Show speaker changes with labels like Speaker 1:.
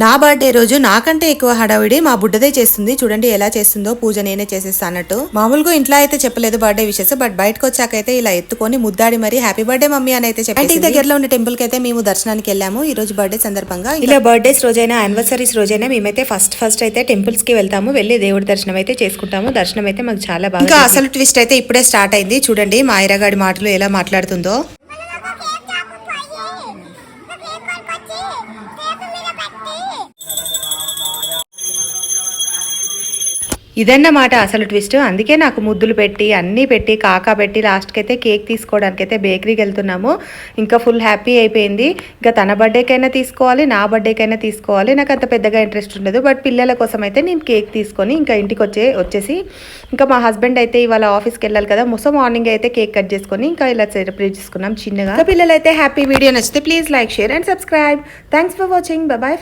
Speaker 1: నా బర్త్డే రోజు నాకంటే ఎక్కువ హడావిడి మా బుడ్డదే చేస్తుంది. చూడండి ఎలా చేస్తుందో, పూజ నేనే చేసేస్తా అన్నట్టు. మామూలుగా ఇంట్లో అయితే చెప్పలేదు బర్త్డే విషెస్, బట్ బయటకు వచ్చాకైతే ఇలా ఎత్తుకొని ముద్దాడి మరి హ్యాపీ బర్త్డే మమ్మీ అని అయితే చెప్పి ఇంటి దగ్గరలో ఉన్న టెంపుల్ కి అయితే మేము దర్శనానికి వెళ్ళాము ఈ రోజు బర్త్డే సందర్భంగా. ఇలా బర్త్డేస్ రోజైనా యానివర్సరీస్ రోజైనా మేమైతే ఫస్ట్ అయితే టెంపుల్స్ కి వెళ్తాము, వెళ్ళి దేవుడి దర్శనం అయితే చేసుకుంటాము. దర్శనం అయితే మాకు చాలా బాగా. ఇంకా అసలు ట్విస్ట్ అయితే ఇప్పుడే స్టార్ట్ అయింది. చూడండి మా ఐరాగాడి మాటలు ఎలా మాట్లాడుతుందో. ఇదన్నమాట అసలు ట్విస్ట్. అందుకే నాకు ముద్దులు పెట్టి అన్నీ పెట్టి కాకా పెట్టి లాస్ట్కి అయితే కేక్ తీసుకోవడానికి అయితే బేకరీకి వెళ్తున్నాము. ఇంకా ఫుల్ హ్యాపీ అయిపోయింది. ఇంకా తన బర్త్డేకైనా తీసుకోవాలి, నా బర్త్డేకైనా తీసుకోవాలి. నాకు అంత పెద్దగా ఇంట్రెస్ట్ ఉండదు, బట్ పిల్లల కోసం అయితే నేను కేక్ తీసుకొని ఇంకా ఇంటికి వచ్చేసి ఇంకా మా హస్బెండ్ అయితే ఇవాళ ఆఫీస్కి వెళ్ళాలి కదా, సో మార్నింగ్ అయితే కేక్ కట్ చేసుకొని ఇంకా ఇలా సెలబ్రేట్ చేసుకున్నాం చిన్నగా. పిల్లలు అయితే హ్యాపీ. వీడియో నచ్చితే please like, share and subscribe. Thanks for watching. Bye.